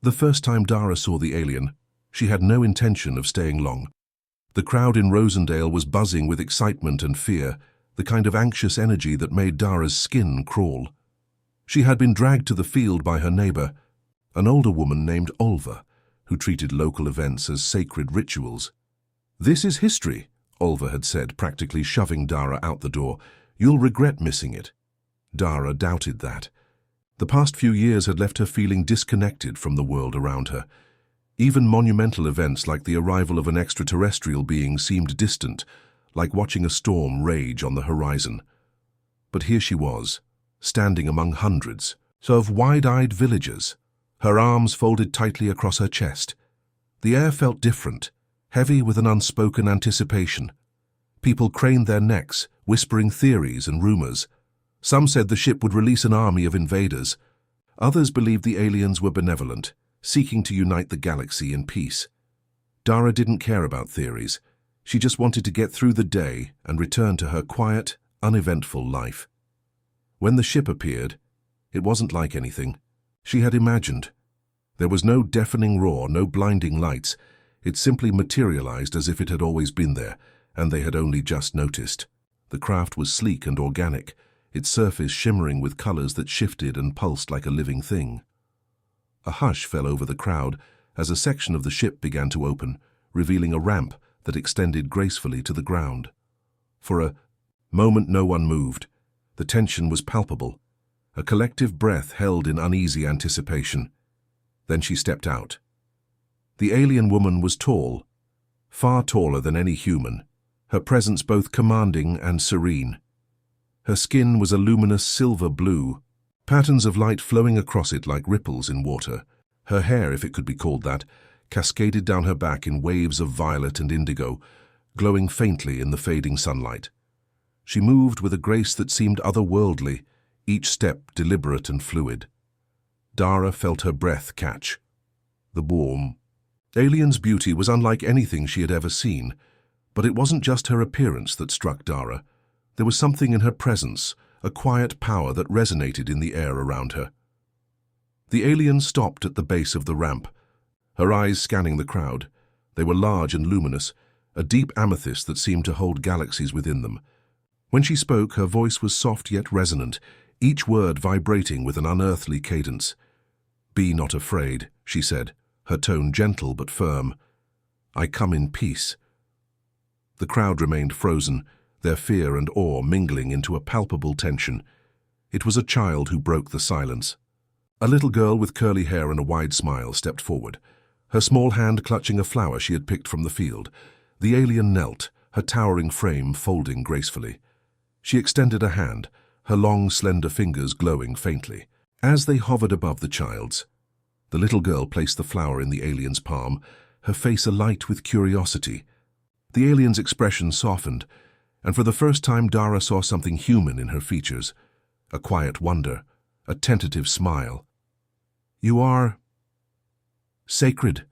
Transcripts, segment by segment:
The first time Dara saw the alien, she had no intention of staying long. The crowd in Rosendale was buzzing with excitement and fear, the kind of anxious energy that made Dara's skin crawl. She had been dragged to the field by her neighbor, an older woman named Olva, who treated local events as sacred rituals. "This is history," Olva had said, practically shoving Dara out the door. "You'll regret missing it." Dara doubted that. The past few years had left her feeling disconnected from the world around her. Even monumental events like the arrival of an extraterrestrial being seemed distant, like watching a storm rage on the horizon. But here she was, standing among hundreds of wide-eyed villagers, her arms folded tightly across her chest. The air felt different, heavy with an unspoken anticipation. People craned their necks, whispering theories and rumors. Some said the ship would release an army of invaders. Others believed the aliens were benevolent, seeking to unite the galaxy in peace. Dara didn't care about theories. She just wanted to get through the day and return to her quiet, uneventful life. When the ship appeared, it wasn't like anything she had imagined. There was no deafening roar, no blinding lights. It simply materialized as if it had always been there, and they had only just noticed. The craft was sleek and organic, its surface shimmering with colors that shifted and pulsed like a living thing. A hush fell over the crowd as a section of the ship began to open, revealing a ramp that extended gracefully to the ground. For a moment no one moved. The tension was palpable, a collective breath held in uneasy anticipation. Then she stepped out. The alien woman was tall, far taller than any human, her presence both commanding and serene. Her skin was a luminous silver blue, patterns of light flowing across it like ripples in water. Her hair, if it could be called that, cascaded down her back in waves of violet and indigo, glowing faintly in the fading sunlight. She moved with a grace that seemed otherworldly, each step deliberate and fluid. Dara felt her breath catch. The warm, alien's beauty was unlike anything she had ever seen, but it wasn't just her appearance that struck Dara. There was something in her presence, a quiet power that resonated in the air around her. The alien stopped at the base of the ramp, her eyes scanning the crowd. They were large and luminous, a deep amethyst that seemed to hold galaxies within them. When she spoke, her voice was soft yet resonant, each word vibrating with an unearthly cadence. "Be not afraid," she said, her tone gentle but firm. "I come in peace." The crowd remained frozen, their fear and awe mingling into a palpable tension. It was a child who broke the silence. A little girl with curly hair and a wide smile stepped forward, her small hand clutching a flower she had picked from the field. The alien knelt, her towering frame folding gracefully. She extended a hand, her long, slender fingers glowing faintly. As they hovered above the child's, the little girl placed the flower in the alien's palm, her face alight with curiosity. The alien's expression softened, and for the first time Dara saw something human in her features, a quiet wonder, a tentative smile. "You are sacred,"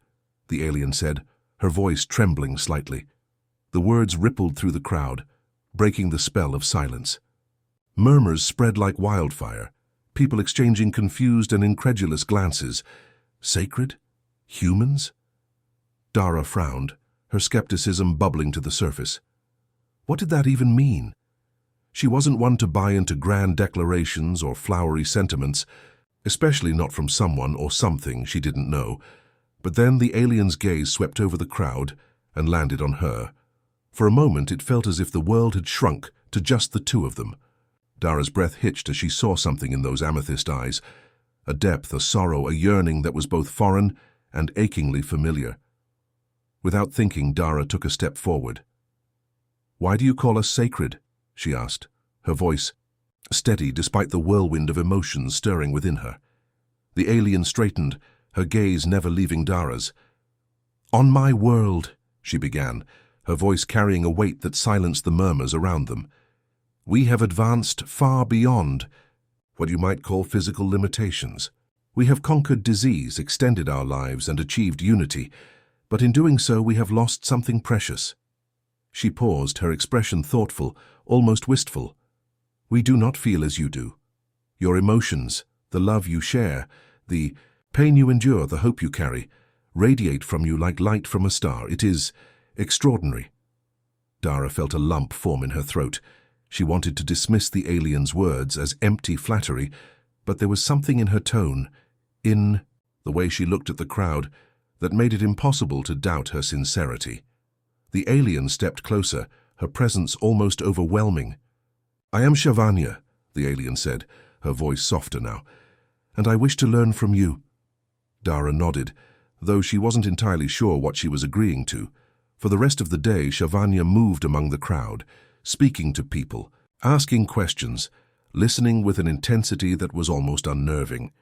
the alien said, her voice trembling slightly. The words rippled through the crowd, breaking the spell of silence. Murmurs spread like wildfire, people exchanging confused and incredulous glances. Sacred? Humans? Dara frowned, her skepticism bubbling to the surface. What did that even mean? She wasn't one to buy into grand declarations or flowery sentiments, especially not from someone or something she didn't know. But then the alien's gaze swept over the crowd and landed on her. For a moment it felt as if the world had shrunk to just the two of them. Dara's breath hitched as she saw something in those amethyst eyes, a depth, a sorrow, a yearning that was both foreign and achingly familiar. Without thinking, Dara took a step forward. "Why do you call us sacred?" she asked, her voice steady despite the whirlwind of emotions stirring within her. The alien straightened, her gaze never leaving Dara's. "On my world," she began, her voice carrying a weight that silenced the murmurs around them. "We have advanced far beyond what you might call physical limitations. We have conquered disease, extended our lives, and achieved unity, but in doing so we have lost something precious." She paused, her expression thoughtful, almost wistful. "We do not feel as you do. Your emotions, the love you share, the Pain you endure, the hope you carry, radiate from you like light from a star. It is extraordinary. Dara felt a lump form in her throat. She wanted to dismiss the alien's words as empty flattery, but there was something in her tone, in the way she looked at the crowd, that made it impossible to doubt her sincerity. The alien stepped closer, her presence almost overwhelming. "I am Shavanya," the alien said, her voice softer now, "and I wish to learn from you." Dara nodded, though she wasn't entirely sure what she was agreeing to. For the rest of the day, Shavanya moved among the crowd, speaking to people, asking questions, listening with an intensity that was almost unnerving.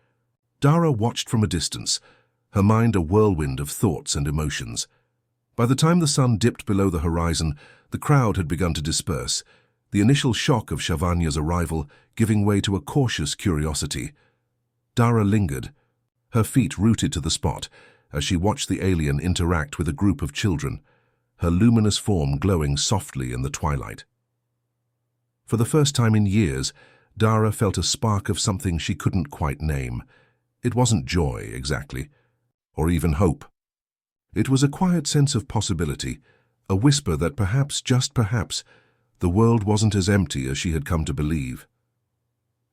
Dara watched from a distance, her mind a whirlwind of thoughts and emotions. By the time the sun dipped below the horizon, the crowd had begun to disperse, the initial shock of Shavanya's arrival giving way to a cautious curiosity. Dara lingered, her feet rooted to the spot, as she watched the alien interact with a group of children, her luminous form glowing softly in the twilight. For the first time in years, Dara felt a spark of something she couldn't quite name. It wasn't joy, exactly, or even hope. It was a quiet sense of possibility, a whisper that perhaps, just perhaps, the world wasn't as empty as she had come to believe.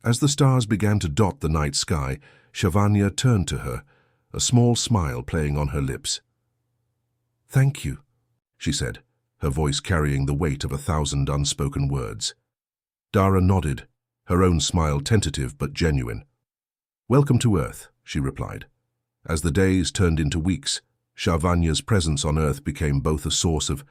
As the stars began to dot the night sky, Shavanya turned to her, a small smile playing on her lips. "Thank you," she said, her voice carrying the weight of 1,000 unspoken words. Dara nodded, her own smile tentative but genuine. "Welcome to Earth," she replied. As the days turned into weeks, Shavanya's presence on Earth became both a source of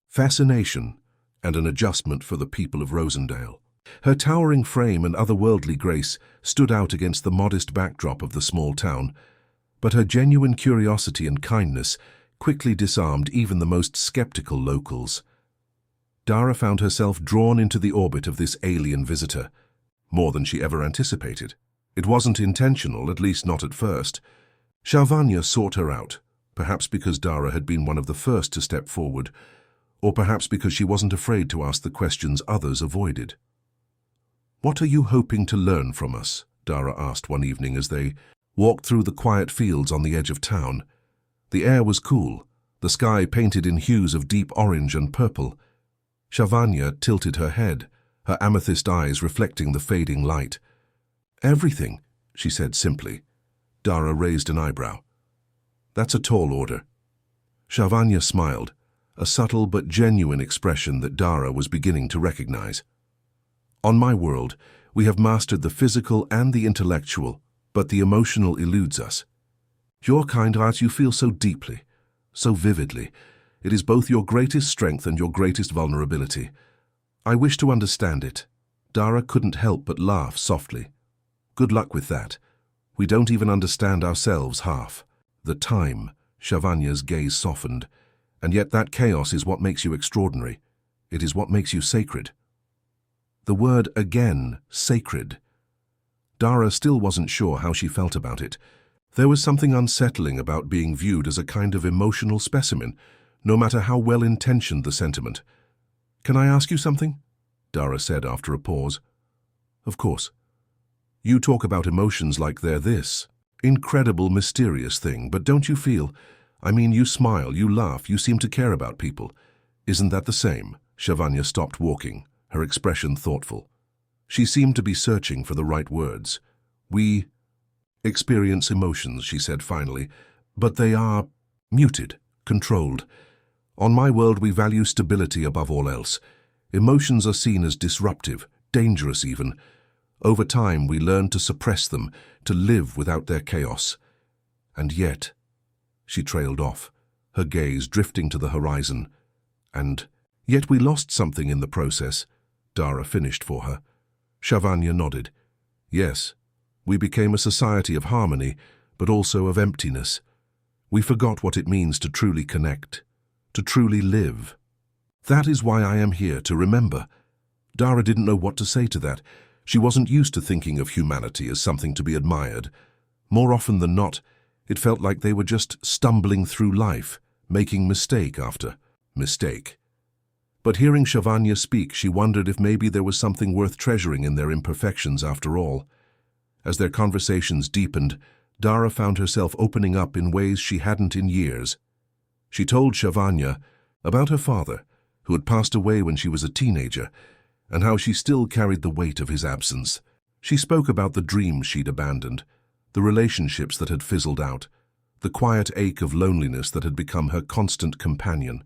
fascination and an adjustment for the people of Rosendale. Her towering frame and otherworldly grace stood out against the modest backdrop of the small town, but her genuine curiosity and kindness quickly disarmed even the most skeptical locals. Dara found herself drawn into the orbit of this alien visitor, more than she ever anticipated. It wasn't intentional, at least not at first. Shavanya sought her out, perhaps because Dara had been one of the first to step forward, or perhaps because she wasn't afraid to ask the questions others avoided. "What are you hoping to learn from us?" Dara asked one evening as they walked through the quiet fields on the edge of town. The air was cool, the sky painted in hues of deep orange and purple. Shavanya tilted her head, her amethyst eyes reflecting the fading light. "Everything," she said simply. Dara raised an eyebrow. "That's a tall order." Shavanya smiled, a subtle but genuine expression that Dara was beginning to recognize. "On my world, we have mastered the physical and the intellectual, but the emotional eludes us. Your kind heart, you feel so deeply, so vividly. It is both your greatest strength and your greatest vulnerability. I wish to understand it." Dara couldn't help but laugh softly. "Good luck with that. We don't even understand ourselves half." "The time," Shavanya's gaze softened, "and yet that chaos is what makes you extraordinary. It is what makes you sacred." The word again, sacred. Dara still wasn't sure how she felt about it. There was something unsettling about being viewed as a kind of emotional specimen, no matter how well-intentioned the sentiment. "Can I ask you something?" Dara said after a pause. "Of course. You talk about emotions like they're this incredible, mysterious thing, but don't you feel, I mean, you smile, you laugh, you seem to care about people. Isn't that the same?" Shavanya stopped walking, her expression thoughtful. She seemed to be searching for the right words. "We experience emotions," she said finally, "but they are muted, controlled. On my world, we value stability above all else. Emotions are seen as disruptive, dangerous even. Over time, we learn to suppress them, to live without their chaos. And yet," she trailed off, her gaze drifting to the horizon, "and yet we lost something in the process," Dara finished for her. Shavanya nodded. "Yes, we became a society of harmony, but also of emptiness. We forgot what it means to truly connect, to truly live. That is why I am here, to remember." Dara didn't know what to say to that. She wasn't used to thinking of humanity as something to be admired. More often than not, it felt like they were just stumbling through life, making mistake after mistake. But hearing Shavanya speak, she wondered if maybe there was something worth treasuring in their imperfections after all. As their conversations deepened, Dara found herself opening up in ways she hadn't in years. She told Shavanya about her father, who had passed away when she was a teenager, and how she still carried the weight of his absence. She spoke about the dreams she'd abandoned, the relationships that had fizzled out, the quiet ache of loneliness that had become her constant companion.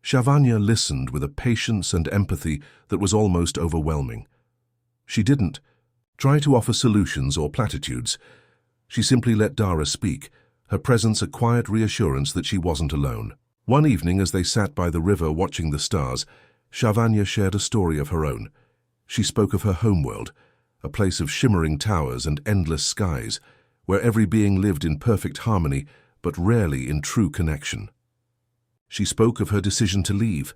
Shavanya listened with a patience and empathy that was almost overwhelming. She didn't try to offer solutions or platitudes. She simply let Dara speak, her presence a quiet reassurance that she wasn't alone. One evening, as they sat by the river watching the stars, Shavanya shared a story of her own. She spoke of her homeworld, a place of shimmering towers and endless skies, where every being lived in perfect harmony, but rarely in true connection. She spoke of her decision to leave,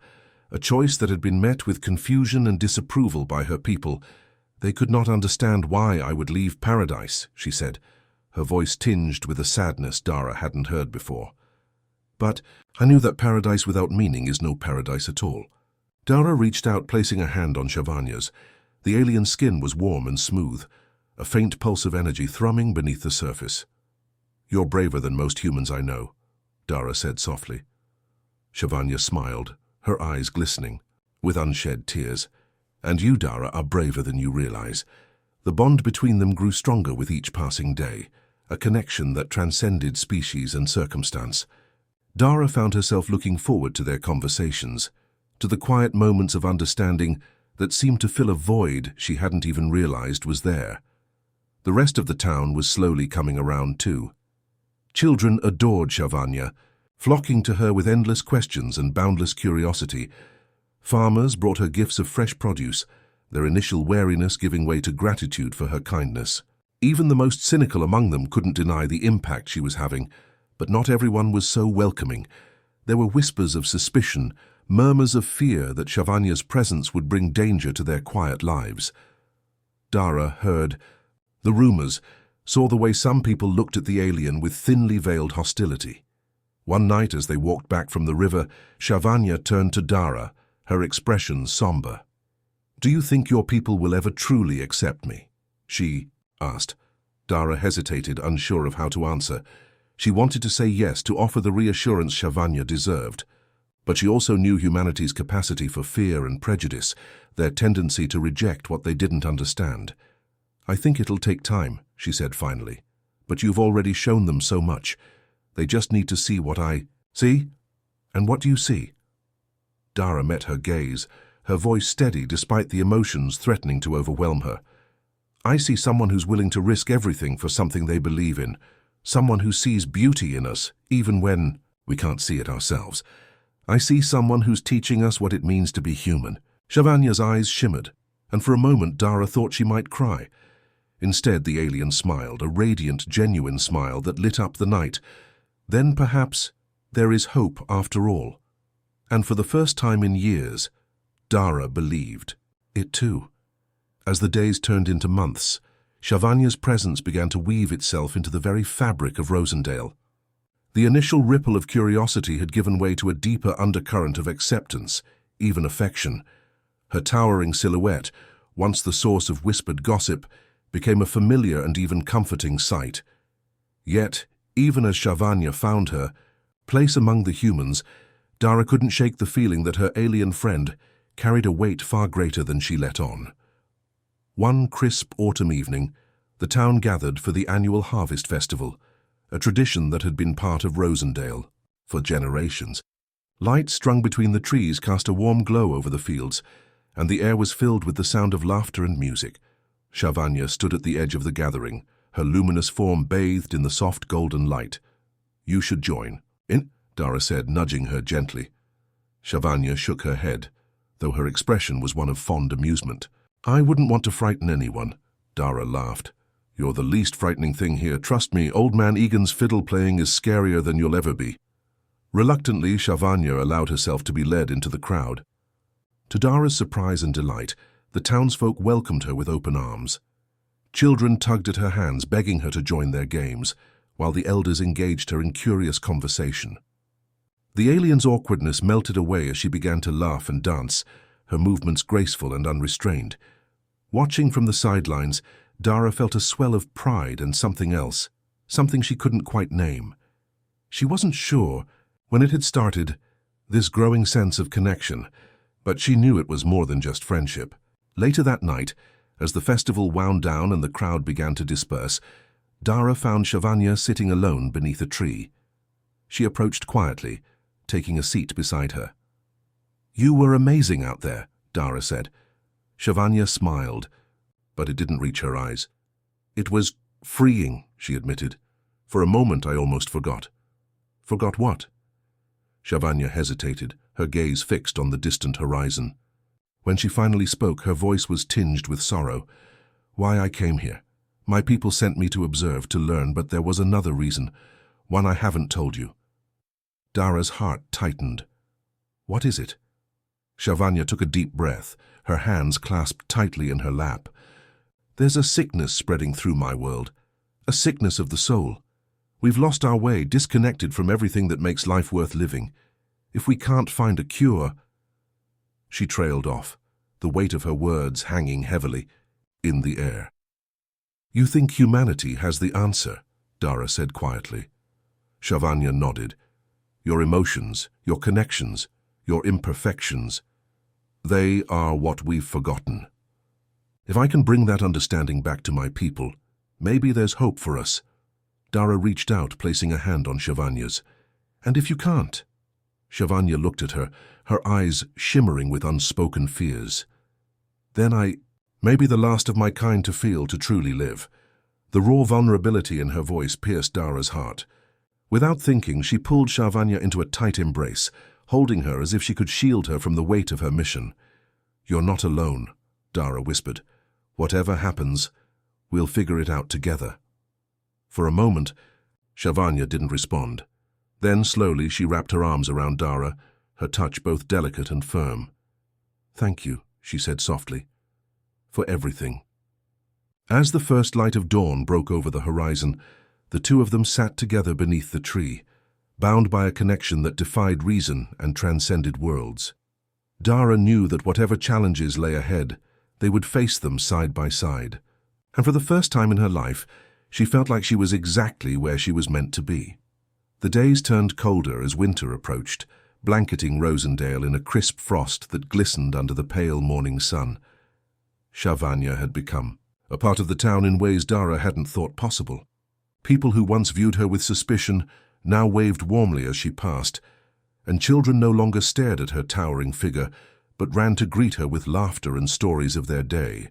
a choice that had been met with confusion and disapproval by her people. "They could not understand why I would leave paradise," she said, her voice tinged with a sadness Dara hadn't heard before. "But I knew that paradise without meaning is no paradise at all." Dara reached out, placing a hand on Shavanya's. The alien skin was warm and smooth, a faint pulse of energy thrumming beneath the surface. "You're braver than most humans I know," Dara said softly. Shavanya smiled, her eyes glistening, with unshed tears. "And you, Dara, are braver than you realize." The bond between them grew stronger with each passing day, a connection that transcended species and circumstance. Dara found herself looking forward to their conversations, to the quiet moments of understanding that seemed to fill a void she hadn't even realized was there. The rest of the town was slowly coming around too. Children adored Shavanya, flocking to her with endless questions and boundless curiosity. Farmers brought her gifts of fresh produce, their initial wariness giving way to gratitude for her kindness. Even the most cynical among them couldn't deny the impact she was having, but not everyone was so welcoming. There were whispers of suspicion, murmurs of fear that Shavanya's presence would bring danger to their quiet lives. Dara heard the rumors, saw the way some people looked at the alien with thinly veiled hostility. One night, as they walked back from the river, Shavanya turned to Dara, her expression somber. "Do you think your people will ever truly accept me?" she asked. Dara hesitated, unsure of how to answer. She wanted to say yes, to offer the reassurance Shavanya deserved. But she also knew humanity's capacity for fear and prejudice, their tendency to reject what they didn't understand. "I think it'll take time," she said finally. "But you've already shown them so much. They just need to see what I see." "And what do you see?" Dara met her gaze, her voice steady despite the emotions threatening to overwhelm her. "I see someone who's willing to risk everything for something they believe in, someone who sees beauty in us, even when we can't see it ourselves. I see someone who's teaching us what it means to be human." Shavanya's eyes shimmered, and for a moment Dara thought she might cry. Instead, the alien smiled, a radiant, genuine smile that lit up the night. "Then perhaps there is hope after all." And for the first time in years, Dara believed it too. As the days turned into months, Shavanya's presence began to weave itself into the very fabric of Rosendale. The initial ripple of curiosity had given way to a deeper undercurrent of acceptance, even affection. Her towering silhouette, once the source of whispered gossip, became a familiar and even comforting sight. Yet, even as Shavanya found her place among the humans, Dara couldn't shake the feeling that her alien friend carried a weight far greater than she let on. One crisp autumn evening, the town gathered for the annual Harvest Festival, a tradition that had been part of Rosendale for generations. Lights strung between the trees cast a warm glow over the fields, and the air was filled with the sound of laughter and music. Shavanya stood at the edge of the gathering, her luminous form bathed in the soft golden light. "You should join in," Dara said, nudging her gently. Shavanya shook her head, though her expression was one of fond amusement. "I wouldn't want to frighten anyone," Dara laughed. "You're the least frightening thing here. Trust me, old man Egan's fiddle playing is scarier than you'll ever be." Reluctantly, Shavanya allowed herself to be led into the crowd. To Dara's surprise and delight, the townsfolk welcomed her with open arms. Children tugged at her hands, begging her to join their games, while the elders engaged her in curious conversation. The alien's awkwardness melted away as she began to laugh and dance, her movements graceful and unrestrained. Watching from the sidelines, Dara felt a swell of pride and something else, something she couldn't quite name. She wasn't sure when it had started, this growing sense of connection, but she knew it was more than just friendship. Later that night, as the festival wound down and the crowd began to disperse, Dara found Shavanya sitting alone beneath a tree. She approached quietly, taking a seat beside her. "You were amazing out there," Dara said. Shavanya smiled, but it didn't reach her eyes. "It was freeing," she admitted. "For a moment I almost forgot." "Forgot what?" Shavanya hesitated, her gaze fixed on the distant horizon. When she finally spoke, her voice was tinged with sorrow. "Why I came here. My people sent me to observe, to learn, but there was another reason, one I haven't told you." Dara's heart tightened. "What is it?" Shavanya took a deep breath, her hands clasped tightly in her lap. "There's a sickness spreading through my world, a sickness of the soul. We've lost our way, disconnected from everything that makes life worth living. If we can't find a cure—" She trailed off, the weight of her words hanging heavily in the air. "You think humanity has the answer?" Dara said quietly. Shavanya nodded. "Your emotions, your connections, your imperfections, they are what we've forgotten. If I can bring that understanding back to my people, maybe there's hope for us." Dara reached out, placing a hand on Shavanya's. "And if you can't?" Shavanya looked at her, her eyes shimmering with unspoken fears. "Then may be the last of my kind to feel, to truly live." The raw vulnerability in her voice pierced Dara's heart. Without thinking, she pulled Shavanya into a tight embrace, holding her as if she could shield her from the weight of her mission. "You're not alone," Dara whispered. "Whatever happens, we'll figure it out together." For a moment, Shavanya didn't respond. Then, slowly, she wrapped her arms around Dara, her touch both delicate and firm. "Thank you," she said softly, "for everything." As the first light of dawn broke over the horizon, the two of them sat together beneath the tree, bound by a connection that defied reason and transcended worlds. Dara knew that whatever challenges lay ahead, they would face them side by side. And for the first time in her life, she felt like she was exactly where she was meant to be. The days turned colder as winter approached, blanketing Rosendale in a crisp frost that glistened under the pale morning sun. Shavanya had become a part of the town in ways Dara hadn't thought possible. People who once viewed her with suspicion now waved warmly as she passed, and children no longer stared at her towering figure, but ran to greet her with laughter and stories of their day.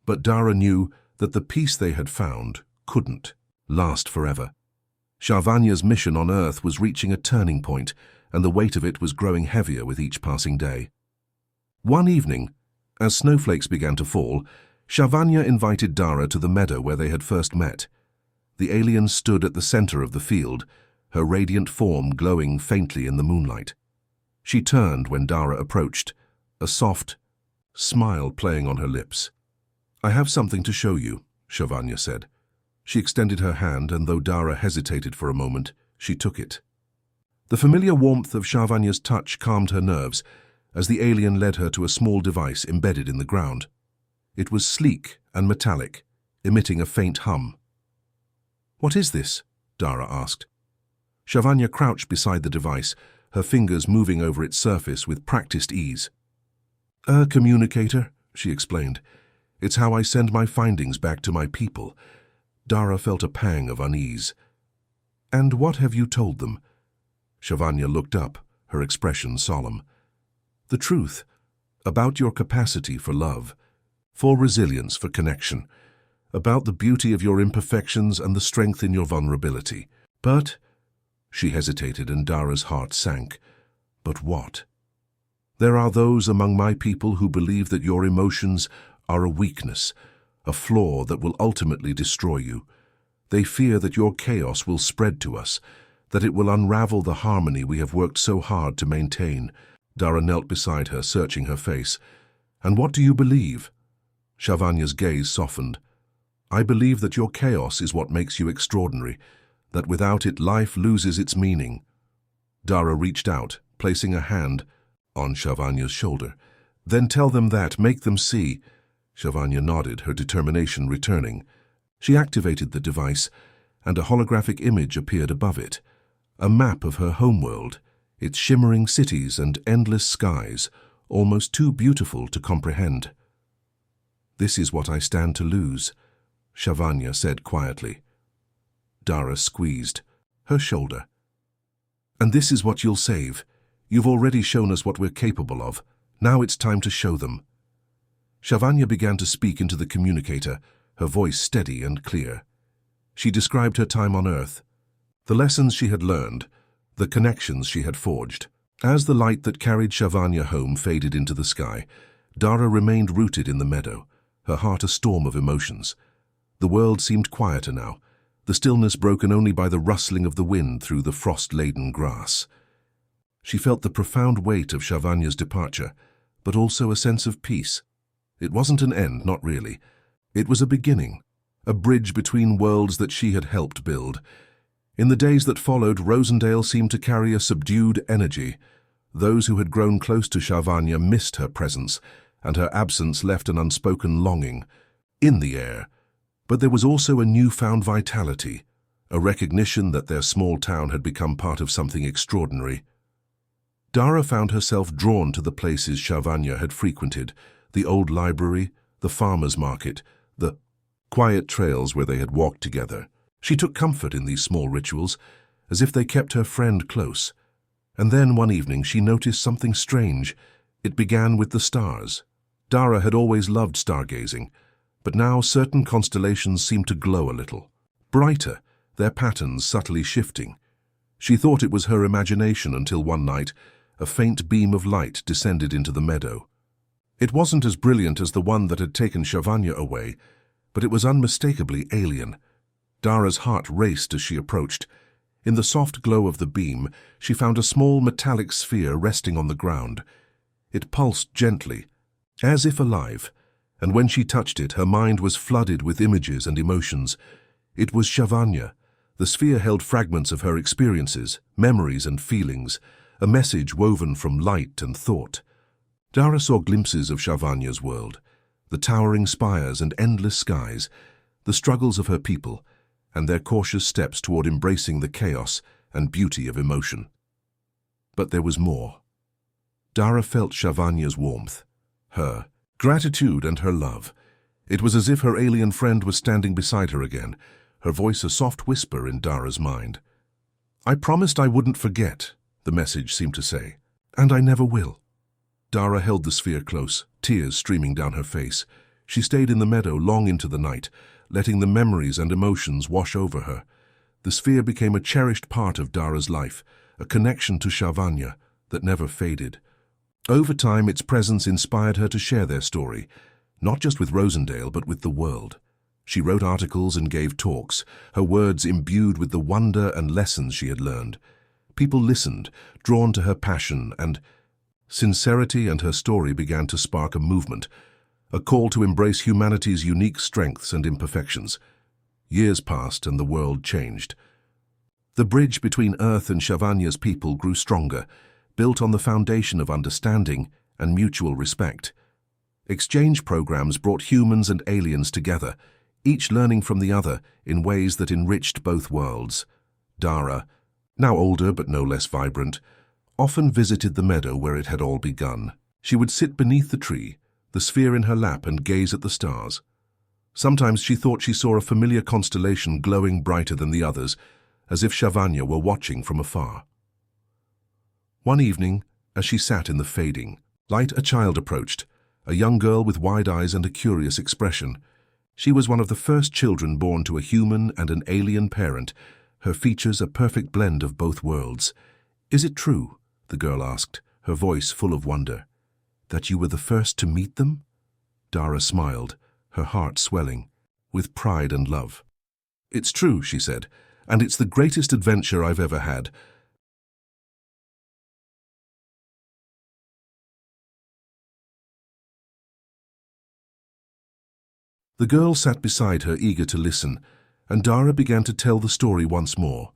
But Dara knew that the peace they had found couldn't last forever. Shavanya's mission on Earth was reaching a turning point, and the weight of it was growing heavier with each passing day. One evening, as snowflakes began to fall, Shavanya invited Dara to the meadow where they had first met. The alien stood at the center of the field, her radiant form glowing faintly in the moonlight. She turned when Dara approached, a soft smile playing on her lips. "I have something to show you," Shavanya said. She extended her hand, and though Dara hesitated for a moment, she took it. The familiar warmth of Shavanya's touch calmed her nerves as the alien led her to a small device embedded in the ground. It was sleek and metallic, emitting a faint hum. "What is this?" Dara asked. Shavanya crouched beside the device, her fingers moving over its surface with practiced ease. "A communicator," she explained. "It's how I send my findings back to my people." Dara felt a pang of unease. "And what have you told them?" Shavanya looked up, her expression solemn. "The truth, about your capacity for love, for resilience, for connection, about the beauty of your imperfections and the strength in your vulnerability. But—" she hesitated and Dara's heart sank. "But what?" "There are those among my people who believe that your emotions are a weakness, a flaw that will ultimately destroy you. They fear that your chaos will spread to us, that it will unravel the harmony we have worked so hard to maintain." Dara knelt beside her, searching her face. "And what do you believe?" Shavanya's gaze softened. "I believe that your chaos is what makes you extraordinary, that without it life loses its meaning." Dara reached out, placing a hand on Shavanya's shoulder. "Then tell them that, make them see." Shavanya nodded, her determination returning. She activated the device, and a holographic image appeared above it. A map of her homeworld, its shimmering cities and endless skies, almost too beautiful to comprehend. "This is what I stand to lose," Shavanya said quietly. Dara squeezed her shoulder. "And this is what you'll save. You've already shown us what we're capable of. Now it's time to show them." Shavanya began to speak into the communicator, her voice steady and clear. She described her time on Earth, the lessons she had learned, the connections she had forged. As the light that carried Shavanya home faded into the sky, Dara remained rooted in the meadow, her heart a storm of emotions. The world seemed quieter now, the stillness broken only by the rustling of the wind through the frost-laden grass. She felt the profound weight of Shavanya's departure, but also a sense of peace. It wasn't an end, not really. It was a beginning, a bridge between worlds that she had helped build. In the days that followed, Rosendale seemed to carry a subdued energy. Those who had grown close to Shavanya missed her presence, and her absence left an unspoken longing in the air. But there was also a newfound vitality, a recognition that their small town had become part of something extraordinary. Dara found herself drawn to the places Shavanya had frequented, the old library, the farmer's market, the quiet trails where they had walked together. She took comfort in these small rituals, as if they kept her friend close. And then one evening she noticed something strange. It began with the stars. Dara had always loved stargazing, but now certain constellations seemed to glow a little, brighter, their patterns subtly shifting. She thought it was her imagination until one night, a faint beam of light descended into the meadow. It wasn't as brilliant as the one that had taken Shavanya away, but it was unmistakably alien. Dara's heart raced as she approached. In the soft glow of the beam, she found a small metallic sphere resting on the ground. It pulsed gently, as if alive, and when she touched it, her mind was flooded with images and emotions. It was Shavanya. The sphere held fragments of her experiences, memories and feelings, a message woven from light and thought. Dara saw glimpses of Shavanya's world, the towering spires and endless skies, the struggles of her people, and their cautious steps toward embracing the chaos and beauty of emotion. But there was more. Dara felt Shavanya's warmth, her gratitude and her love. It was as if her alien friend was standing beside her again, her voice a soft whisper in Dara's mind. "I promised I wouldn't forget," the message seemed to say, "and I never will." Dara held the sphere close, tears streaming down her face. She stayed in the meadow long into the night, letting the memories and emotions wash over her. The sphere became a cherished part of Dara's life, a connection to Shavanya that never faded. Over time, its presence inspired her to share their story, not just with Rosendale, but with the world. She wrote articles and gave talks, her words imbued with the wonder and lessons she had learned. People listened, drawn to her passion and sincerity, and her story began to spark a movement, a call to embrace humanity's unique strengths and imperfections. Years passed and the world changed. The bridge between Earth and Shavanya's people grew stronger, built on the foundation of understanding and mutual respect. Exchange programs brought humans and aliens together, each learning from the other in ways that enriched both worlds. Dara, now older but no less vibrant, often visited the meadow where it had all begun. She would sit beneath the tree, the sphere in her lap, and gaze at the stars. Sometimes she thought she saw a familiar constellation glowing brighter than the others, as if Shavanya were watching from afar. One evening, as she sat in the fading light, a child approached, a young girl with wide eyes and a curious expression. She was one of the first children born to a human and an alien parent, her features a perfect blend of both worlds. "Is it true," the girl asked, her voice full of wonder, "that you were the first to meet them?" Dara smiled, her heart swelling with pride and love. "It's true," she said, "and it's the greatest adventure I've ever had." The girl sat beside her, eager to listen, and Dara began to tell the story once more.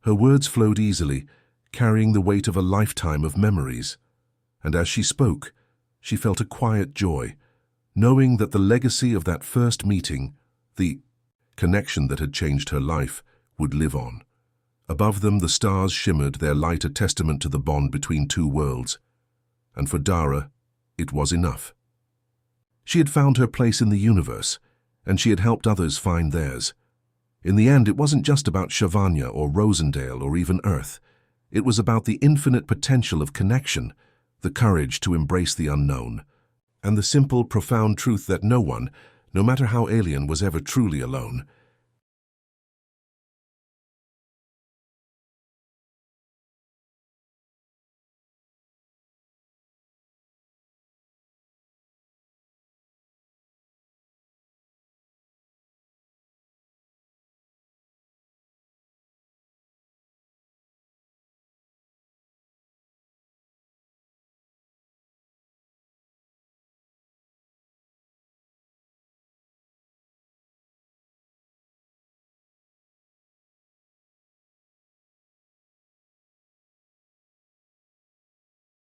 Her words flowed easily, carrying the weight of a lifetime of memories. And as she spoke, she felt a quiet joy, knowing that the legacy of that first meeting, the connection that had changed her life, would live on. Above them, the stars shimmered, their light a testament to the bond between two worlds. And for Dara, it was enough. She had found her place in the universe, and she had helped others find theirs. In the end, it wasn't just about Shavanya or Rosendale or even Earth. It was about the infinite potential of connection, the courage to embrace the unknown, and the simple, profound truth that no one, no matter how alien, was ever truly alone.